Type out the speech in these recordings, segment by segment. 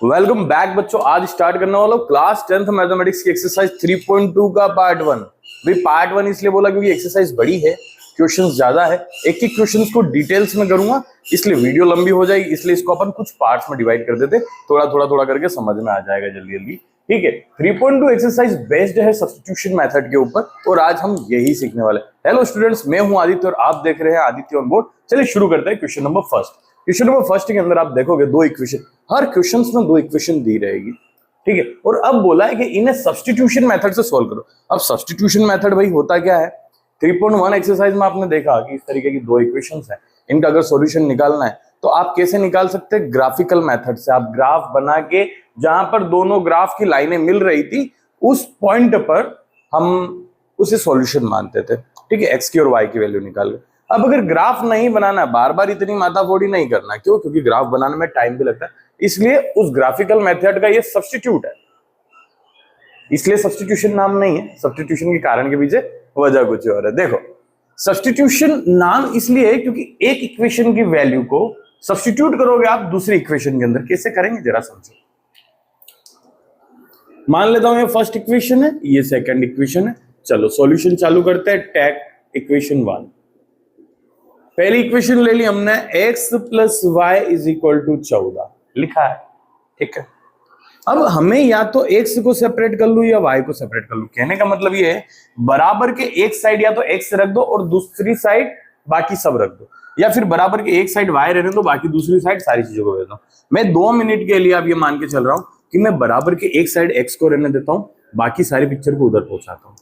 Welcome back बच्चों। आज start करने वाला क्लास 10th मैथमेटिक्स की एक्सरसाइज 3.2 का पार्ट 1। भाई पार्ट 1 इसलिए बोला क्योंकि एक्सरसाइज बड़ी है, क्वेश्चंस ज्यादा है, एक एक क्वेश्चंस को डिटेल्स में करूंगा, इसलिए वीडियो लंबी हो जाएगी, इसलिए इसको अपन कुछ पार्ट्स में डिवाइड कर देते, थोड़ा करके समझ में आ जाएगा जल्दी जल्दी। ठीक है, 3.2 एक्सरसाइज बेस्ड है सब्स्टिट्यूशन मेथड के ऊपर और आज हम यही सीखने वाले। हेलो स्टूडेंट्स, मैं हूं आदित्य और आप देख रहे हैं आदित्य ऑन बोर्ड। चलिए शुरू करते हैं। Question number first. Question number first के अंदर आप देखोगे दो इक्वेशन, हर क्वेश्चन में दो इक्वेशन दी रहेगी। ठीक है, और अब बोला है कि इन्हें सब्स्टिट्यूशन मेथड से सॉल्व करो। अब सब्स्टिट्यूशन मेथड भाई होता क्या है? 3.1 एक्सरसाइज में आपने देखा कि इस तरीके की दो इक्वेशंस हैं, इनका अगर सॉल्यूशन निकालना है तो आप कैसे निकाल सकते हैं? ग्राफिकल मेथड से। आप ग्राफ बना के जहां पर दोनों ग्राफ की लाइनें मिल रही थी उस पॉइंट पर हम उसे सॉल्यूशन मानते थे। ठीक है, एक्स की और वाई की वैल्यू निकाल के। अब अगर ग्राफ नहीं बनाना है, बार बार इतनी माथाफोड़ी नहीं करना, क्यों? क्योंकि ग्राफ बनाने में टाइम भी लगता है, इसलिए उस ग्राफिकल मेथड का ये सब्स्टिट्यूट है, इसलिए सब्स्टिट्यूशन नाम नहीं है। सब्स्टिट्यूशन के कारण के पीछे वजह कुछ और है। देखो, सब्स्टिट्यूशन नाम इसलिए है क्योंकि एक इक्वेशन की वैल्यू को सब्स्टिट्यूट करोगे आप दूसरी इक्वेशन के अंदर। कैसे करेंगे जरा समझो। मान लेता हूं ये फर्स्ट इक्वेशन है, ये सेकंड इक्वेशन है। चलो सॉल्यूशन चालू करते हैं। Take equation 1। पहली इक्वेशन ले ली हमने, x plus y is equal to 14 लिखा है। ठीक है, अब हमें या तो x को सेपरेट कर लू या y को सेपरेट कर लू। कहने का मतलब ये है बराबर के एक साइड या तो x रख दो और दूसरी साइड बाकी सब रख दो, या फिर बराबर के एक साइड y रहने दो, बाकी दूसरी साइड सारी चीजों को भेज दो। मैं 2 मिनट के लिए अब ये मान के चल रहा हूं कि मैं बराबर के एक साइड x को रहने देता हूं, बाकी सारी पिक्चर को उधर पहुंचाता हूं।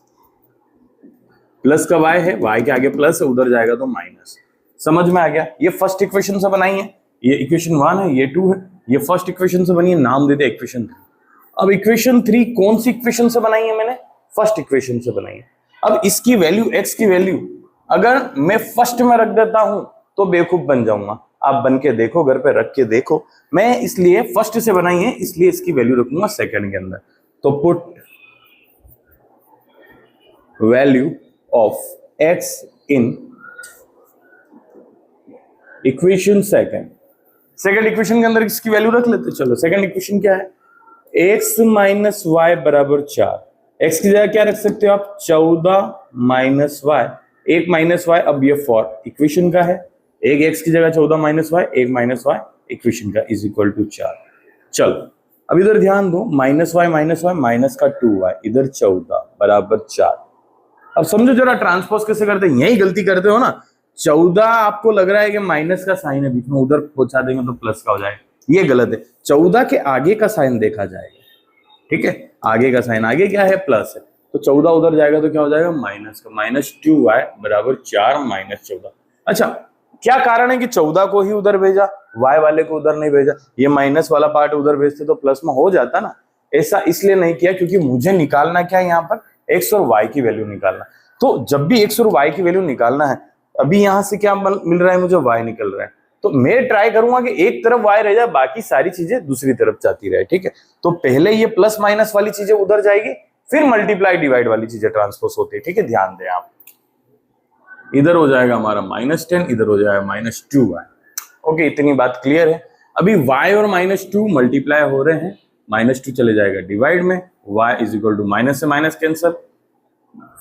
प्लस का y है, y के आगे प्लस है, उधर जाएगा तो माइनस। समझ में आ गया? ये फर्स्ट इक्वेशन से बनाई है, ये इक्वेशन 1 है, ये 2 है, ये फर्स्ट इक्वेशन से बनी है, नाम देते इक्वेशन 3। अब इक्वेशन 3 कौन सी इक्वेशन से बनाई है? मैंने फर्स्ट इक्वेशन से बनाई है। अब इसकी वैल्यू, x की वैल्यू अगर मैं फर्स्ट में रख देता हूं तो बेवकूफ बन जाऊंगा। आप बन के देखो, घर पे रख के देखो। मैं इसलिए फर्स्ट से बनाई है, इसलिए इसकी वैल्यू रखूंगा सेकंड के अंदर। तो put value of x in equation second equation के अंदर इसकी वैल्यू रख लेते। चलो सेकंड इक्वेशन क्या है? x माइनस वाई बराबर 4। x की जगह क्या रख सकते हो आप? 14 माइनस वाई, एक माइनस वाई। अब ये फॉर इक्वेशन का है, एक x की जगह 14 माइनस वाई, एक माइनस वाई इक्वेशन का इज इक्वल टू 4। चलो अब इधर ध्यान दो, माइनस वाई माइनस का 2y, इधर 14 बराबर 4। अब समझो जरा ट्रांसपोज कैसे करते हैं। यही गलती करते हो ना। 14 आपको लग रहा है कि माइनस का साइन है बीच में, उधर पहुंचा देंगे तो प्लस का हो जाएगा, ये गलत है। 14 के आगे का साइन देखा जाएगा। ठीक है, आगे का साइन, आगे क्या है? प्लस है, तो 14 उधर जाएगा तो क्या हो जाएगा? माइनस का। माइनस 2y बराबर 4 माइनस 14। अच्छा, क्या कारण है कि 14 को ही उधर भेजा, y वाले को उधर नहीं भेजा? ये माइनस वाला पार्ट उधर भेजते तो प्लस में हो जाता ना। ऐसा इसलिए नहीं किया क्योंकि मुझे निकालना क्या है यहाँ पर? x और y की वैल्यू निकालना। तो जब भी x और y की वैल्यू निकालना है, अभी यहां से क्या मिल रहा है मुझे? y निकल रहा है, तो मैं ट्राई करूंगा कि एक तरफ y रह जाए, बाकी सारी चीजें दूसरी तरफ जाती रहे। ठीक है, तो पहले ये प्लस माइनस वाली चीजें उधर जाएगी, फिर मल्टीप्लाई डिवाइड वाली चीजें ट्रांसपोज होती है। ठीक है, ध्यान दें आप। इधर हो जाएगा हमारा -10, इधर हो जाएगा -2y। ओके, इतनी बात क्लियर है। अभी y और -2 मल्टीप्लाई हो रहे हैं, -2 चले जाएगा डिवाइड में, y is equal to minus से माइनस कैंसिल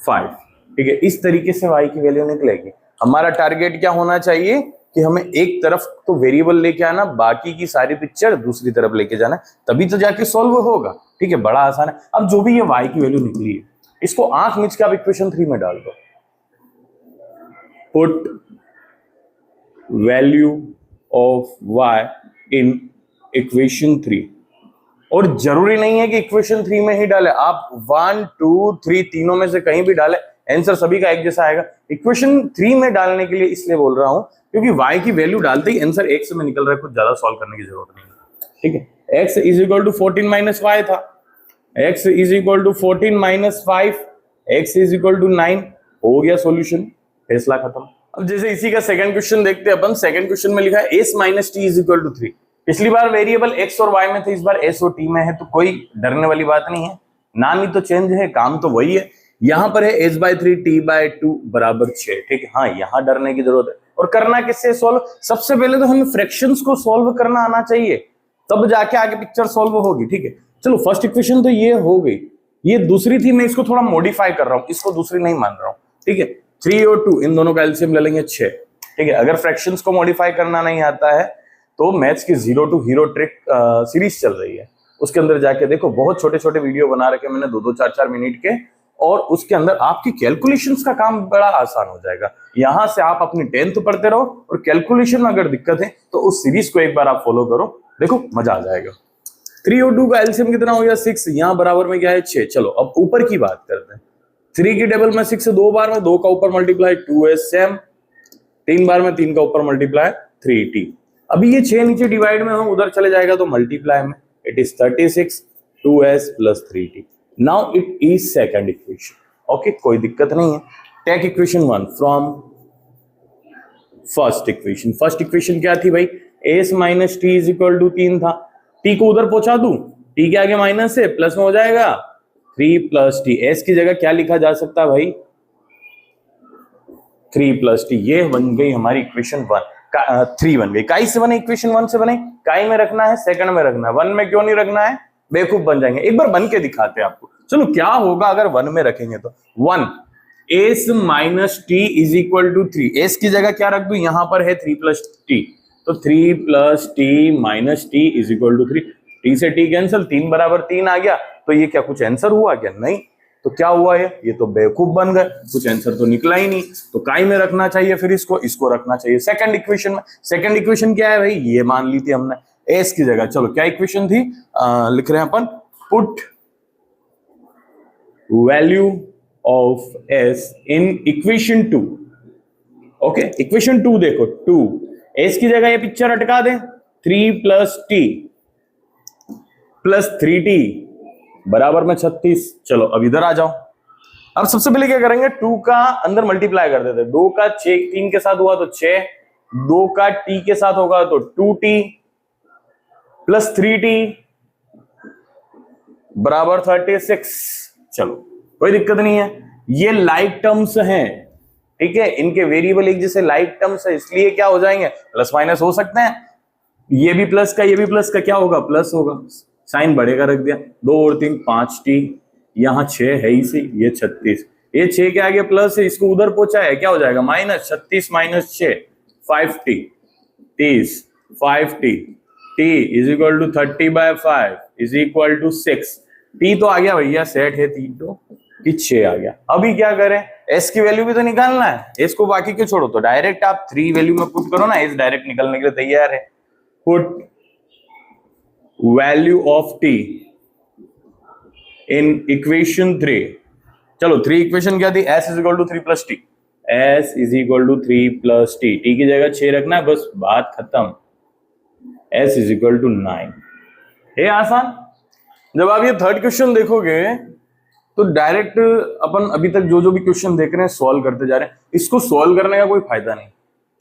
5। ठीक है, इस तरीके से y की वैल्यू निकलेगी। हमारा टारगेट क्या होना चाहिए कि हमें एक तरफ तो वेरिएबल लेके आना, बाकी की सारी पिक्चर दूसरी तरफ लेके जाना, तभी तो जाके सॉल्व होगा। ठीक है, बड़ा आसान है। अब जो भी ये y की वैल्यू निकली है, इसको आंख मीच के आप इक्वेशन 3 में डाल दो। Put value of y in equation 3। और जरूरी नहीं है कि इक्वेशन 3 में ही डाले, आप 1 2 3 तीनों में से कहीं भी डाले, आंसर सभी का एक जैसा आएगा। इक्वेशन 3 में डालने के लिए इसलिए बोल रहा हूं क्योंकि y की वैल्यू डालते ही आंसर x में निकल रहा है, कुछ ज्यादा सॉल्व करने की जरूरत नहीं है। ठीक है, x is equal to 14 minus y था, x is equal to 14 minus 5, x is equal to 9। हो गया सॉल्यूशन, फैसला खत्म। अब जैसे इसी का सेकंड क्वेश्चन देखते हैं अपन। सेकंड क्वेश्चन में लिखा है s minus t is equal to 3। पिछली बार वेरिएबल x और y में थे, इस बार s और t में है, तो कोई डरने वाली बात नहीं है। नाम ही तो चेंज है, काम तो वही है। यहां पर है h/3 t/2 बराबर 6। ठीक है, हाँ यहां डरने की जरूरत है। और करना किससे सॉल्व? सबसे पहले तो हमें फ्रैक्शंस को सॉल्व करना आना चाहिए। तब जाके आगे पिक्चर सॉल्व होगी। ठीक है, चलो फर्स्ट इक्वेशन तो ये हो गई। ये दूसरी थी, मैं इसको थोड़ा मॉडिफाई कर रहा हूं, इसको दूसरी नहीं मान रहा हूं। ठीक है, 3 और 2 इन दोनों का एलसीएम ले लेंगे 6। ठीक है, अगर फ्रैक्शंस को मॉडिफाई करना नहीं आता है तो मैथ्स की 0 to हीरो ट्रिक सीरीज चल रही है, उसके अंदर जाके देखो, बहुत छोटे छोटे वीडियो बना रखे मैंने 2-2 4-4 मिनट के, और उसके अंदर आपकी कैलकुलेशंस का काम बड़ा आसान हो जाएगा। यहां से आप अपनी 10th पढ़ते रहो, और कैलकुलेशन में अगर दिक्कत है तो उस सीरीज को एक बार आप फॉलो करो, देखो मजा आ जाएगा। 3 और 2 का एलसीएम कितना हो गया 6, यहां बराबर में क्या है 6। चलो अब ऊपर की बात करते हैं। 3 की टेबल में 6 2 बार में, 2 का ऊपर मल्टीप्लाई 2s सेम, 3 बार में 3 का ऊपर मल्टीप्लाई 3t। अभी ये 6 नीचे डिवाइड में हो, उधर चले जाएगा तो मल्टीप्लाई में, it is 36 2s plus 3t। Now it is second equation. Okay, कोई दिक्कत नहीं है। Take equation 1 from first equation. First equation क्या थी भाई, s minus t is equal to 3 था। t को उधर पहुंचा दूं, t के आगे माइनस है, प्लस में हो जाएगा 3 प्लस टी। s की जगह क्या लिखा जा सकता है भाई, 3 प्लस टी। ये बन गई हमारी इक्वेशन 1, 3 बन गई। काई से बने इक्वेशन 1 से बने, काई में रखना है, सेकंड में रखना है, 1 में क्यों नहीं रखना है, बेवकूफ बन जाएंगे। एक बार बन के दिखाते हैं आपको। चलो क्या होगा अगर 1 में रखेंगे तो 1 s minus t is equal to 3। s की जगह क्या रख दूं, यहां पर है 3 प्लस टी, तो 3 plus t minus t is equal to 3। T से टी कैंसिल, 3 बराबर 3 आ गया। तो ये क्या कुछ आंसर हुआ क्या, नहीं। तो क्या हुआ है, ये तो बेवकूफ बन गए, कुछ आंसर तो निकला ही नहीं। तो काई में रखना चाहिए, फिर इसको रखना चाहिए सेकंड इक्वेशन में। सेकंड इक्वेशन क्या है भाई, ये मान ली थी हमने s की जगह। चलो क्या इक्वेशन थी, लिख रहे हैं अपन, put value of s in equation 2। Okay, equation 2 देखो, 2 s की जगह ये पिक्चर अटका दें, 3 प्लस टी प्लस 3t बराबर में 36। चलो अब इधर आ जाओ। अब सबसे पहले क्या करेंगे, 2 का अंदर मल्टीप्लाई कर देते हैं। 2 का 3 के साथ हुआ तो 6, 2 का t के साथ होगा तो 2t प्लस 3t बराबर 36। चलो कोई दिक्कत नहीं है, ये लाइक टर्म्स हैं। ठीक है, इनके वेरिएबल एक जैसे लाइक टर्म्स है, इसलिए क्या हो जाएंगे, प्लस माइनस हो सकते हैं। ये भी प्लस का, ये भी प्लस का, क्या होगा, प्लस होगा। साइन बढ़ेगा रख दिया, 2 और 3 5t, यहां 6 है ही से, ये 36। ये 6 के आगे प्लस है, इसको उधर पहुंचा है, क्या हो जाएगा minus 36 minus 6 5t 30 5t t is equal to 30/5 is equal to 6। t तो आ गया भैया, सेट है 3 तो 6 आ गया। अभी क्या करें, s की वैल्यू भी तो निकालना है। s को बाकी क्यों छोड़ो, तो डायरेक्ट आप 3 वैल्यू में पुट करो ना, s डायरेक्ट निकलने के लिए तैयार है। Put value of t in equation 3। चलो 3 इक्वेशन क्या थी, s is equal to 3 plus t, s is equal to 3 plus t, t की जगह 6 रखना है, बस बात खत्म। s इज इक्वल टू 9 है, आसान। जब आप ये थर्ड क्वेश्चन देखोगे तो डायरेक्ट अपन अभी तक जो भी क्वेश्चन देख रहे हैं सॉल्व करते जा रहे हैं। इसको सॉल्व करने का कोई फायदा नहीं,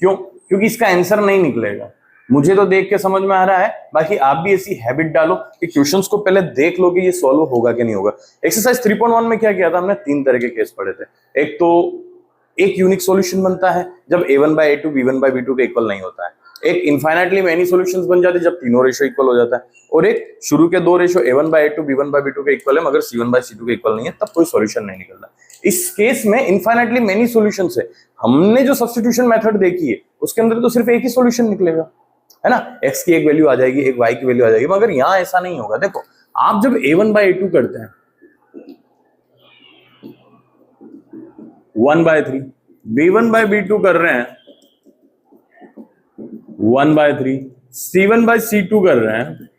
क्यों, क्योंकि इसका आंसर नहीं निकलेगा। मुझे तो देख के समझ में आ रहा है, बाकी आप भी ऐसी हैबिट डालो कि क्वेश्चंस को पहले देख लो कि ये सॉल्व होगा कि नहीं होगा। एक्सरसाइज 3.1 में क्या किया था हमने, 3 तरह के केस पढ़े थे। एक तो एक यूनिक सॉल्यूशन बनता है जब a1/a2 b1/b2 के इक्वल नहीं होता है। एक इनफाइनाइटली मेनी सॉल्यूशंस बन जाते हैं जब तीनों रेशो इक्वल हो जाता है। और एक शुरू के 2 रेशो a1/a2 b1/b2 के इक्वल है मगर c1/c2 के इक्वल नहीं है, तब कोई सॉल्यूशन नहीं निकलता। इस केस में इनफाइनाइटली मेनी सॉल्यूशंस है। हमने जो सब्स्टिट्यूशन मेथड देखी है उसके अंदर तो सिर्फ एक ही सॉल्यूशन निकलेगा, है ना, x की एक वैल्यू आ जाएगी, एक y की वैल्यू आ जाएगी। मगर यहां ऐसा नहीं होगा। देखो आप जब a1/a2 करते हैं 1/3, b1/b2 कर रहे हैं 1/3, c1/c2 कर रहे हैं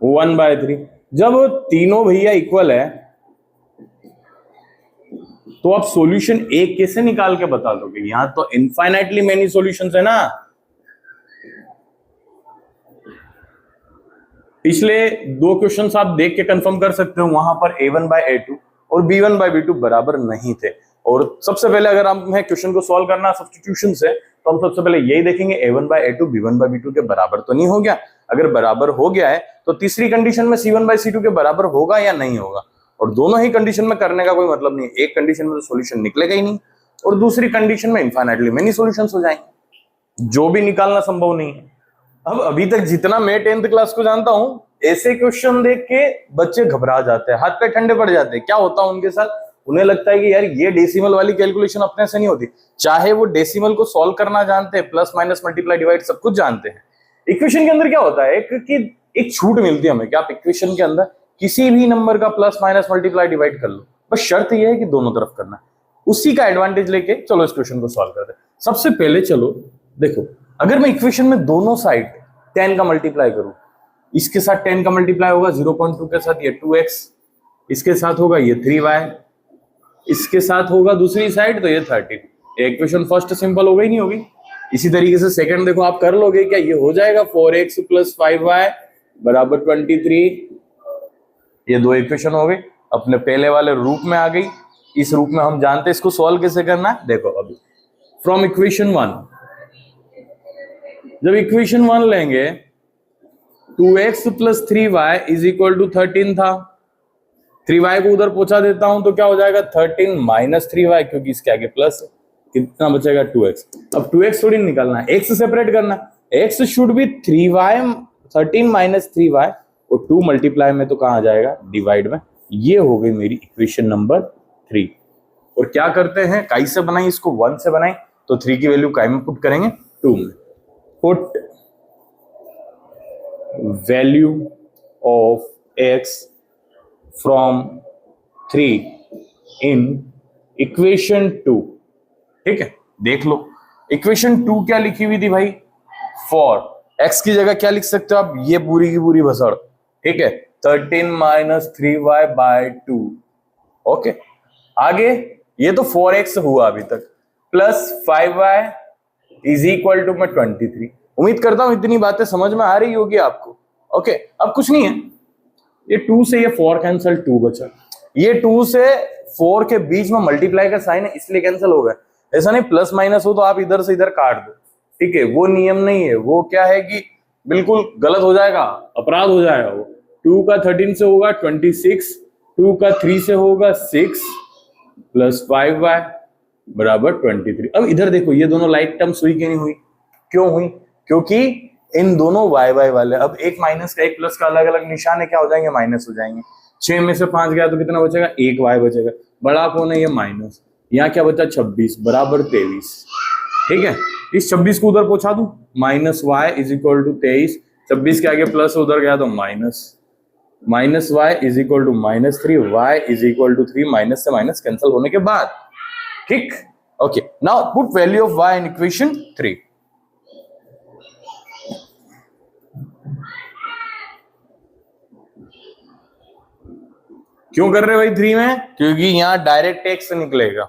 1/3। जब तीनों भैया इक्वल है तो आप सॉल्यूशन एक कैसे निकाल के बता दोगे, यहां तो इनफाइनाइटली मेनी सॉल्यूशंस है ना। पिछले 2 क्वेश्चंस आप देख के कंफर्म कर सकते हो, वहां पर a1/a2 और b1/b2 बराबर नहीं थे। और सबसे पहले अगर हमें क्वेश्चन को सॉल्व करना सब्स्टिट्यूशन से, तो हम सबसे पहले यही देखेंगे a1/a2 b1/b2 के बराबर तो नहीं हो गया। अगर बराबर हो गया है तो तीसरी कंडीशन में c1/c2 के बराबर होगा या नहीं होगा। और दोनों ही कंडीशन में करने का कोई मतलब नहीं है। एक कंडीशन में तो सॉल्यूशन निकलेगा ही नहीं और दूसरी कंडीशन में इनफाइनाइटली मेनी सॉल्यूशंस हो जाएंगे, जो भी निकालना संभव नहीं है। अब अभी तक जितना मैं 10th क्लास को जानता हूं, ऐसे क्वेश्चन देख के बच्चे घबरा जाते हैं, हाथ पे ठंडे पड़ जाते हैं। क्या होता है उनके साथ? उन्हें लगता है कि यार ये डेसिमल वाली कैलकुलेशन अपने से नहीं होती। चाहे वो डेसिमल को सॉल्व करना जानते हैं, प्लस माइनस मल्टीप्लाई डिवाइड सब कुछ जानते हैं। इक्वेशन के अंदर क्या होता है कि एक छूट मिलती है हमें कि आप इक्वेशन के अंदर किसी भी नंबर का प्लस माइनस मल्टीप्लाई डिवाइड कर लो, बस शर्त यह है कि दोनों तरफ करना है। उसी का एडवांटेज लेके चलो इस क्वेश्चन को सॉल्व करते हैं। सबसे पहले चलो देखो, अगर मैं इक्वेशन में दोनों साइड 10 का मल्टीप्लाई करूं, इसके साथ 10 का मल्टीप्लाई होगा 0.2 के साथ, ये 2x, इसके साथ होगा ये 3y, इसके साथ होगा दूसरी साइड तो ये 13। इक्वेशन फर्स्ट सिंपल हो गई नहीं होगी? इसी तरीके से सेकंड देखो आप कर लोगे क्या? ये हो जाएगा 4x + 5y = 23। ये दो इक्वेशन हो गई, अपने पहले वाले रूप में आ गई। इस रूप में हम जानते हैं इसको सॉल्व कैसे करना है। देखो अभी फ्रॉम इक्वेशन 1, जब इक्वेशन 1 लेंगे 2x + 3y = 13 था। 3y को उधर पहुंचा देता हूं तो क्या हो जाएगा? 13 - 3y, क्योंकि इसके आगे प्लस है। कितना बचेगा? 2x। अब 2x थोड़ी निकालना है, x सेपरेट करना है। x should be 3y, 13 - 3y, और 2 मल्टीप्लाई में तो कहां आ जाएगा? डिवाइड में। ये हो गई मेरी इक्वेशन नंबर 3। और क्या करते हैं, काई से बनाई इसको? 1 से बनाई, तो 3 की वैल्यू काई में पुट करेंगे? 2 में। Put value of x from 3 in equation 2। ठीक है, देख लो इक्वेशन 2 क्या लिखी हुई थी भाई? फॉर x की जगह क्या लिख सकते हो आप? ये पूरी की पूरी भसड़। ठीक है, 13 - 3y/2। ओके, आगे ये तो 4x हुआ अभी तक, प्लस 5y = में 23। उम्मीद करता हूं इतनी बातें समझ में आ रही होगी आपको। ओके, अब कुछ नहीं है, ये 2 से ये 4 कैंसिल, 2 बचा। ये 2 से 4 के बीच में मल्टीप्लाई का साइन है इसलिए कैंसिल हो गया। ऐसा नहीं प्लस माइनस हो तो आप इधर से इधर काट दो, ठीक है, वो नियम नहीं है। वो क्या है कि बिल्कुल गलत हो जाएगा, अपराध हो जाएगा। वो 2 का 13 से होगा 26, 2 का 3 से होगा 6 + 5y = 23। अब इधर देखो, ये दोनों लाइक टर्म्स हुई कि नहीं हुई? क्यों हुई? क्योंकि इन दोनों y वाले, अब एक माइनस का एक प्लस का अलग अलग निशान है, क्या हो जाएंगे? माइनस हो जाएंगे। 6 में से 5 गया तो कितना बचेगा? 1 y बचेगा। बड़ा कौन है? ये माइनस। यहाँ क्या बचा? 26 = 23। ठीक है, इस 26 को उधर पहुंचा दूं, -y = 23। 26 के आगे प्लस उधर गया तो माइनस, -y = -3, y = 3, माइनस से माइनस कैंसिल होने के बाद। ठीक, okay, now put value of y in equation 3। क्यों कर रहे हो भाई 3 में? क्योंकि यहां डायरेक्ट x निकलेगा।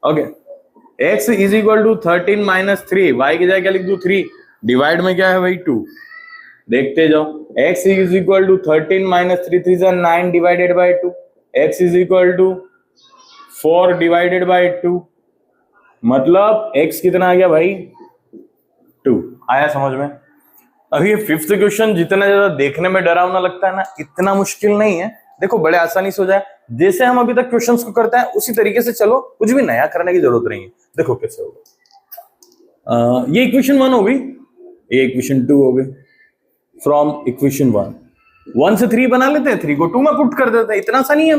ओके, x = 13 - 3, y की जगह क्या लिख दूं? 3, डिवाइड में क्या है भाई? 2। देखते जाओ, x = 13 - 3, 3 = 9 / 2, x = 4 / 2, मतलब x कितना आ गया भाई? 2। आया समझ में? अभी ये 5th क्वेश्चन जितना ज्यादा देखने में डरावना लगता है ना, इतना मुश्किल नहीं है। देखो बड़े आसानी से हो जाए, जैसे हम अभी तक क्वेश्चंस को करते हैं उसी तरीके से चलो, कुछ भी नया करने की जरूरत नहीं है। देखो कैसे होगा। ये इक्वेशन 1 हो गई, ये इक्वेशन 2 हो गई। फ्रॉम इक्वेशन 1 से 3 बना लेते हैं, 3 को 2 में पुट कर देते हैं, इतना सा नहीं है।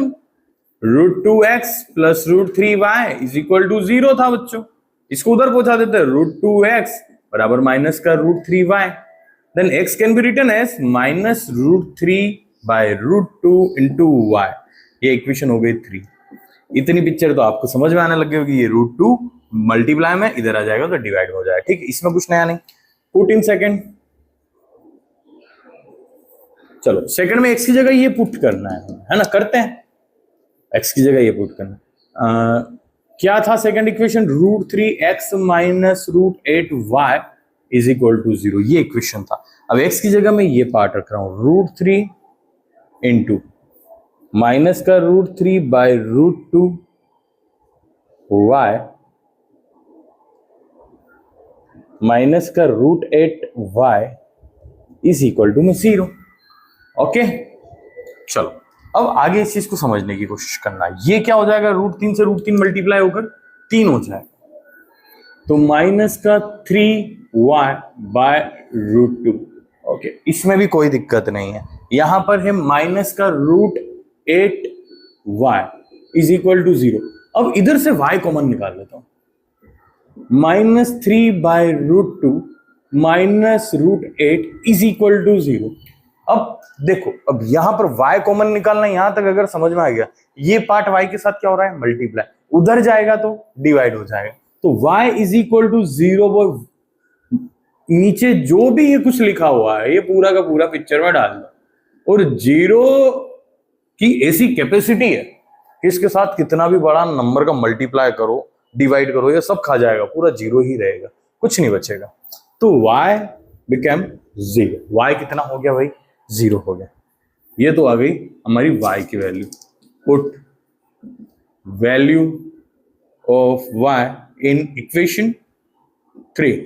√2x + √3y = 0 था बच्चों, इसको उधर पहुंचा देते हैं। √2x = माइनस का √3y, then x can be written as -√3/√2 into y। ये इक्वेशन हो गई 3। इतनी पिक्चर तो आपको समझ में आने लग गई होगी। ये √2 मल्टीप्लाई में इधर आ जाएगा तो डिवाइड हो जाएगा। ठीक, इसमें कुछ नया नहीं। पुट इन सेकंड, चलो सेकंड में x की जगह ये पुट करना है ना? करते हैं, x की जगह ये पुट करना। क्या था सेकंड इक्वेशन? √3x - √8y = 0, ये इक्वेशन था। अब x की जगह मैं ये पार्ट रख रहा हूं, √3 इंटू माइनस का √3/√2 y माइनस का √8y = 0। ओके, चलो अब आगे इस चीज को समझने की कोशिश करना। ये क्या हो जाएगा? √3 से √3 मल्टीप्लाई होकर 3 हो जाएगा। तो माइनस का 3y/√2। ओके, इसमें भी कोई दिक्कत नहीं है। यहां पर है माइनस का √8y इज इक्वल टू 0। अब इधर से y कॉमन निकाल लेता हूं, -3/√2 -√8 इज इक्वल टू 0। अब देखो, अब यहां पर y कॉमन निकालना, यहां तक अगर समझ में आ गया, ये पार्ट y के साथ क्या हो रहा है, मल्टीप्लाई, उधर जाएगा तो डिवाइड हो जाएगा। तो y इज इक्वल टू 0। वो नीचे जो भी ये कुछ लिखा हुआ है ये पूरा का पूरा पिक्चर में डाल दो। और 0 की ऐसी कैपेसिटी है कि इसके साथ कितना भी बड़ा नंबर का मल्टीप्लाई करो, डिवाइड करो, ये सब खा जाएगा, पूरा 0 ही रहेगा, कुछ नहीं बचेगा। तो y बिकम 0। y कितना हो गया भाई, 0 हो गया। ये तो आ गई हमारी y की value. Put value of y in equation 3।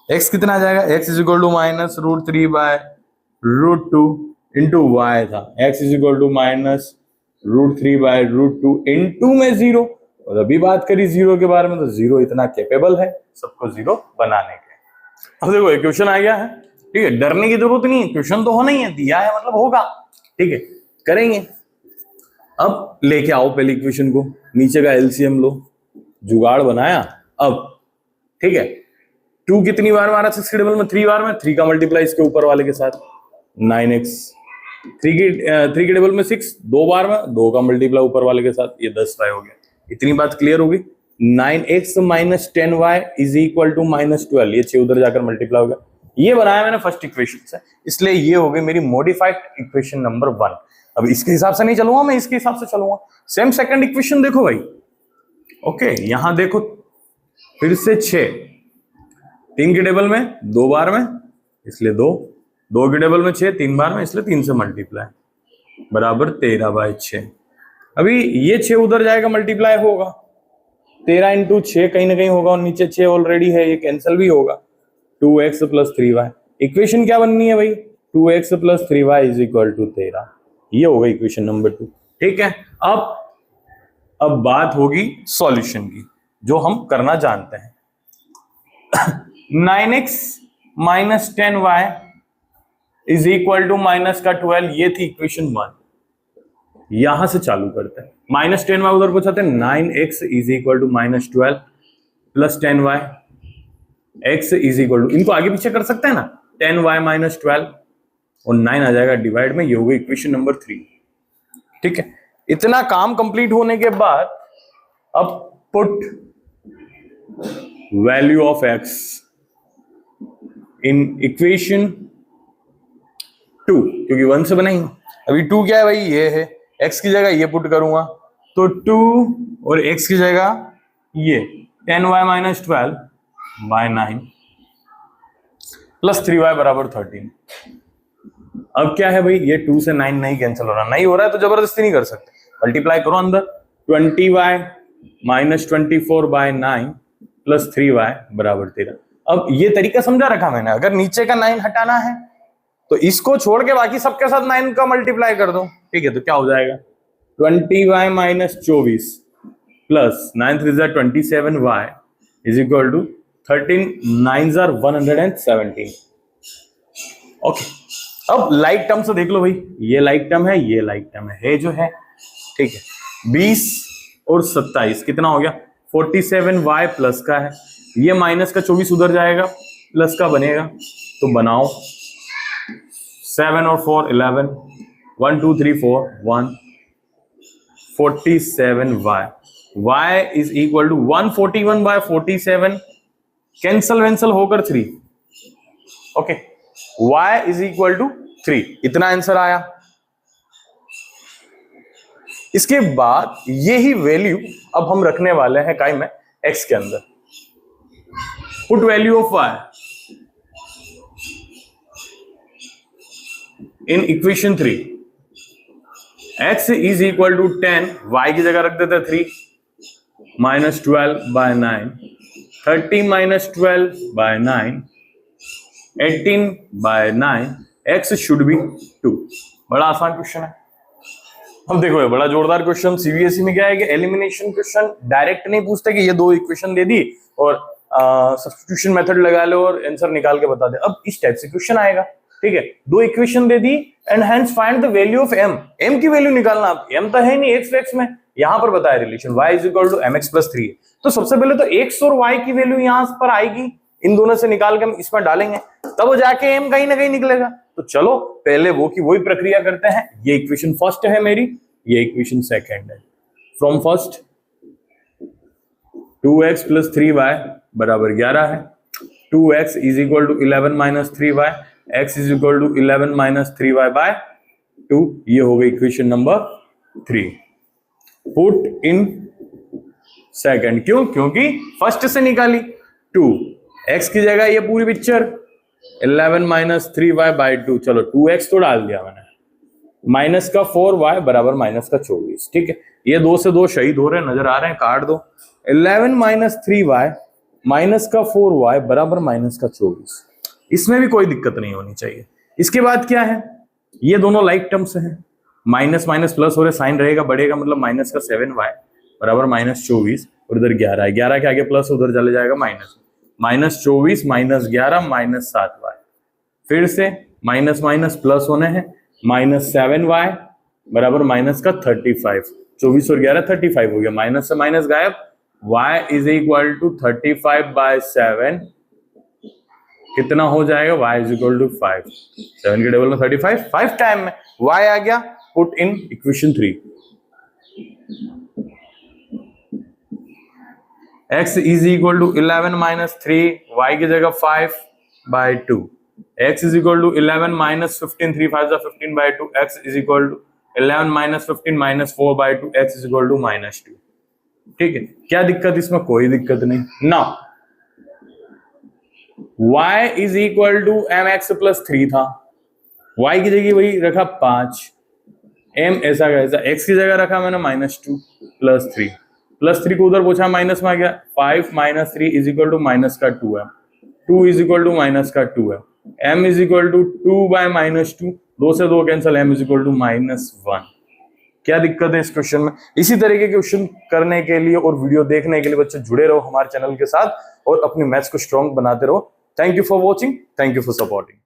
x कितना आ जाएगा, x is equal to -√3/√2 into y था, x is equal to -√3/√2 into में 0। और अभी बात करी 0 के बारे में, तो 0 इतना कैपेबल है सबको 0 बनाने के। अब देखो इक्वेशन आ गया है, ठीक है, डरने की जरूरत नहीं है, क्वेश्चन तो होना ही है, दिया है मतलब होगा, ठीक है, करेंगे। अब लेके आओ पहले इक्वेशन को, नीचे का एलसीएम लो, जुगाड़ बनाया। अब ठीक है, 2 कितनी बार मारा 6 के टेबल में, 3 बार में, 3 का मल्टीप्लाई इसके ऊपर वाले के साथ 9x, 3 के टेबल में 6 2 बार में, 2 का मल्टीप्लाई ऊपर वाले के साथ, ये 10y हो गया। इतनी बात क्लियर होगी। 9x - 10y is equal to -12, ये 6 उधर जाकर मल्टीप्लाई हो गया। ये बनाया मैंने फर्स्ट इक्वेशन से, इसलिए ये हो गई मेरी मॉडिफाइड इक्वेशन नंबर 1। अब इसके हिसाब से नहीं चलूंगा मैं, इसके हिसाब से चलूंगा। सेम सेकंड इक्वेशन देखो भाई। ओके, यहां देखो फिर से 6, 3 के टेबल में 2 बार में, इसलिए 2, 2 के टेबल में 6 3 बार में, इसलिए 3 से मल्टीप्लाई, बराबर 13/6। अभी ये 6 उधर जाएगा, मल्टीप्लाई होगा, 13 इंटू 6 कहीं ना कहीं होगा, और नीचे 6 ऑलरेडी है, ये कैंसिल भी होगा। 2x + 3y, इक्वेशन क्या बननी है भाई, 2x + 3y is equal to 13। ये होगा इक्वेशन नंबर 2, ठीक है। अब बात होगी सॉल्यूशन की, जो हम करना जानते हैं। 9x - 10y is equal to -12, ये थी इक्वेशन 1। यहां से चालू करते हैं, -10y उधर पूछाते हैं, 9x is equal to -12 plus 10y, x is equal to, इनको आगे पीछे कर सकते हैं ना, 10y - 12 और 9 आ जाएगा डिवाइड में, ये होगी इक्वेशन नंबर 3, ठीक है। इतना काम कंप्लीट होने के बाद अब put value of x in equation 2, क्योंकि 1 से बनाई। अभी 2 क्या है भाई, ये है, x की जगह ये पुट करूंगा तो 2, और x की जगह ये 10y - 12/9 प्लस 3y बराबर 13। अब क्या है भाई, ये 2 से 9 नहीं कैंसिल हो रहा, नहीं हो रहा है तो जबरदस्ती नहीं कर सकते, मल्टीप्लाई करो अंदर, 20y - 24/9 प्लस 3y बराबर 13। अब ये तरीका समझा रखा मैंने, अगर नीचे का 9 हटाना है तो इसको छोड़ के बाकी सबके साथ 9 का मल्टीप्लाई कर दो, ठीक है। तो क्या हो जाएगा, 20y - 24 plus 9 3 = 27y is equal to 13 9 = 117। Okay, अब लाइक टर्म से देख लो भाई, ये लाइक टर्म है, ये लाइक टर्म है जो है, ठीक है। 20 और 27 कितना हो गया, 47y प्लस का है, ये माइनस का 24 उधर जाएगा, प्लस का बनेगा, तो बनाओ 7 और 4 11, 1 2 3 4 1 47y, y is equal to 141/47, cancel होकर 3, okay, y is equal to 3, इतना आंसर आया। इसके बाद यही वैल्यू अब हम रखने वाले हैं काय में, x के अंदर। Put value of y in equation 3, x is equal to 10, y की जगह रख देते हैं 3, -12/9, 30 - 12/9, 18/9, x शुड बी 2। बड़ा आसान क्वेश्चन है। अब देखो, बड़ा जोरदार क्वेश्चन। सीबीएसई में क्या है कि एलिमिनेशन क्वेश्चन डायरेक्ट नहीं पूछते कि ये 2 इक्वेशन दे दी और सब्स्टिट्यूशन मेथड लगा लो और आंसर निकाल के बता दे। अब इस टाइप से क्वेश्चन आएगा, ठीक है। दो equation they the and hence find the value of m। m की वैल्यू निकालना, आप m तो है नहीं x x में, यहां पर बताया relation y is equal to mx plus 3 है। तो सबसे पहले तो x और y की वैल्यू यहां पर आएगी, इन दोनों से निकाल के हम इसमें डालेंगे, तब वो जाके m कहीं ना कहीं निकलेगा। तो चलो पहले वो की वही प्रक्रिया करते हैं। ये इक्वेशन फर्स्ट है मेरी, ये इक्वेशन सेकंड है। From first 2x plus 3y बराबर 11 है। 2x is equal to 11 minus 3y, x is equal to 11 minus 3y by 2। ये हो गई equation number 3। Put in second, क्यों? क्योंकि फर्स्ट से निकाली। 2x की जगह ये पूरी पिक्चर 11 माइनस 3y बाय 2, चलो 2x तो डाल दिया मैंने, माइनस का 4y बराबर माइनस का 24, ठीक है। ये 2 से 2 शहीद हो रहे हैं, नजर आ रहे हैं, काट दो। 11 माइनस 3y माइनस का 4y बराबर माइनस का 24, इसमें भी कोई दिक्कत नहीं होनी चाहिए। इसके बाद क्या है, ये दोनों लाइक टर्म्स हैं, माइनस माइनस प्लस हो रहे, साइन रहेगा बढ़ेगा, मतलब माइनस का 7y बराबर माइनस 24 और इधर 11 है, 11 के आगे प्लस उधर चले जाएगा minus, minus 24 minus 11 minus 7y, फिर से माइनस माइनस प्लस होने हैं, माइनस 7y बराबर माइनस का 35, 24 और 11 35 हो गया, माइनस से माइनस गायब, y is equal to 35 by 7 कितना हो जाएगा, y इज इक्वल टू 5, 7 के टेबल में 35, 5 टाइम में y आ गया। Put in equation 3। x is equal to 11 minus 3, y की जगह 5 by 2, x is equal to 11 minus 15, 3 5 15 by 2, x is equal to 11 minus 15 minus 4 by 2, x is equal to minus 2, ठीक है। क्या दिक्कत, इसमें कोई दिक्कत नहीं। Now y is equal to mx plus 3 था, y की जगह वही रखा 5, m ऐसा कैसा, x की जगह रखा मैंने माइनस 2 प्लस 3, प्लस 3 को उधर पूछा माइनस में आ गया, 5 minus 3 is equal to minus का 2m, 2 is equal to minus का 2m, m is equal to 2 by minus 2, 2 से 2 cancel, m is equal to minus 1। क्या दिक्कत है इस क्वेश्चन में? इसी तरह के क्वेश्चन करने के लिए और वीडियो देखने के लिए बच्चे जुड़े रहो हमारे चैनल के साथ और अपनी मैथ्स को स्ट्रॉन्ग बनाते रहो। Thank you for watching, thank you for supporting.